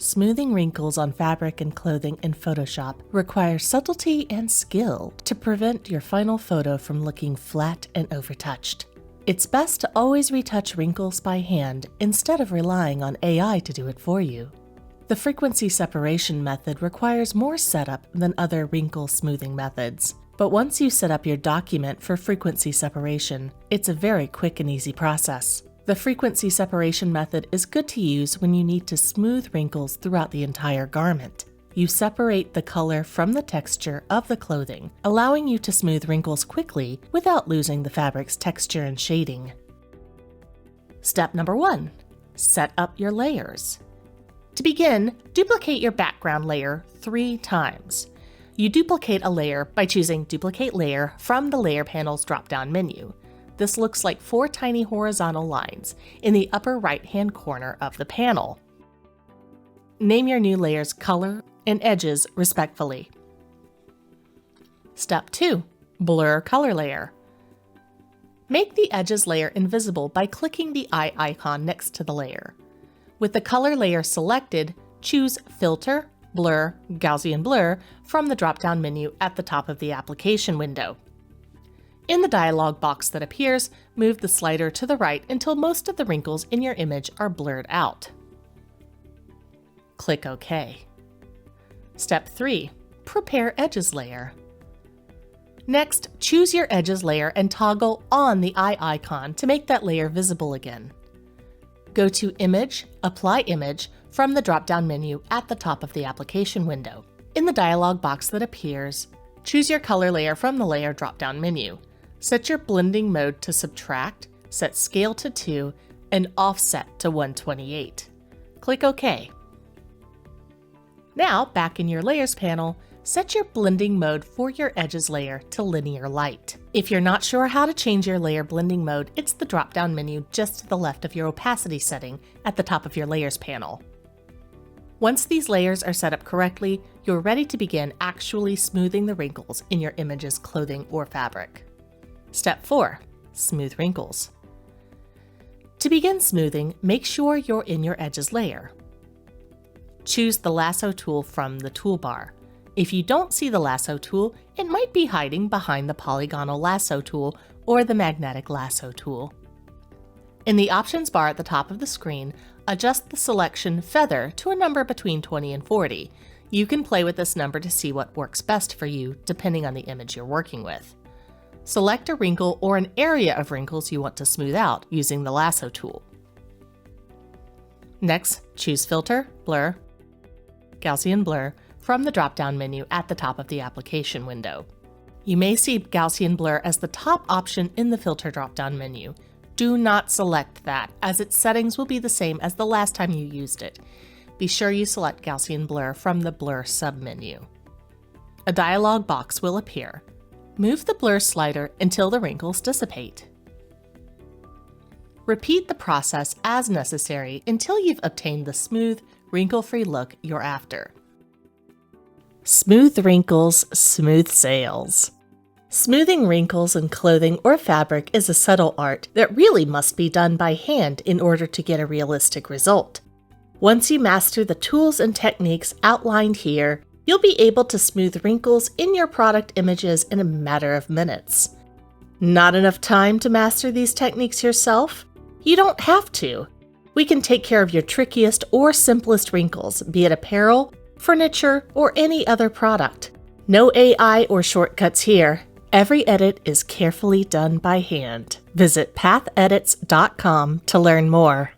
Smoothing wrinkles on fabric and clothing in Photoshop requires subtlety and skill to prevent your final photo from looking flat and overtouched. It's best to always retouch wrinkles by hand instead of relying on AI to do it for you. The frequency separation method requires more setup than other wrinkle smoothing methods, but once you set up your document for frequency separation, it's a very quick and easy process. The frequency separation method is good to use when you need to smooth wrinkles throughout the entire garment. You separate the color from the texture of the clothing, allowing you to smooth wrinkles quickly without losing the fabric's texture and shading. Step number 1. Set up your layers. To begin, duplicate your background layer 3 times. You duplicate a layer by choosing Duplicate Layer from the Layer panel's drop-down menu. This looks like 4 tiny horizontal lines in the upper right-hand corner of the panel. Name your new layer's color and edges respectfully. Step 2. Blur Color Layer. Make the Edges layer invisible by clicking the eye icon next to the layer. With the color layer selected, choose Filter, Blur, Gaussian Blur from the drop-down menu at the top of the application window. In the dialog box that appears, move the slider to the right until most of the wrinkles in your image are blurred out. Click OK. Step 3. Prepare Edges layer. Next, choose your Edges layer and toggle on the eye icon to make that layer visible again. Go to Image, Apply Image from the drop-down menu at the top of the application window. In the dialog box that appears, choose your color layer from the Layer drop-down menu. Set your blending mode to Subtract, set Scale to 2, and Offset to 128. Click OK. Now, back in your Layers panel, set your blending mode for your Edges layer to Linear Light. If you're not sure how to change your layer blending mode, it's the drop-down menu just to the left of your opacity setting at the top of your Layers panel. Once these layers are set up correctly, you're ready to begin actually smoothing the wrinkles in your image's clothing or fabric. Step 4. Smooth wrinkles. To begin smoothing, make sure you're in your Edges layer. Choose the Lasso tool from the toolbar. If you don't see the Lasso tool, it might be hiding behind the Polygonal Lasso tool or the Magnetic Lasso tool. In the options bar at the top of the screen, adjust the selection Feather to a number between 20 and 40. You can play with this number to see what works best for you, depending on the image you're working with. Select a wrinkle or an area of wrinkles you want to smooth out using the Lasso tool. Next, choose Filter, Blur, Gaussian Blur from the drop-down menu at the top of the application window. You may see Gaussian Blur as the top option in the Filter drop-down menu. Do not select that, as its settings will be the same as the last time you used it. Be sure you select Gaussian Blur from the Blur submenu. A dialog box will appear. Move the blur slider until the wrinkles dissipate. Repeat the process as necessary until you've obtained the smooth, wrinkle-free look you're after. Smooth wrinkles, smooth sails. Smoothing wrinkles in clothing or fabric is a subtle art that really must be done by hand in order to get a realistic result. Once you master the tools and techniques outlined here, you'll be able to smooth wrinkles in your product images in a matter of minutes. Not enough time to master these techniques yourself? You don't have to. We can take care of your trickiest or simplest wrinkles, be it apparel, furniture, or any other product. No AI or shortcuts here. Every edit is carefully done by hand. Visit pathedits.com to learn more.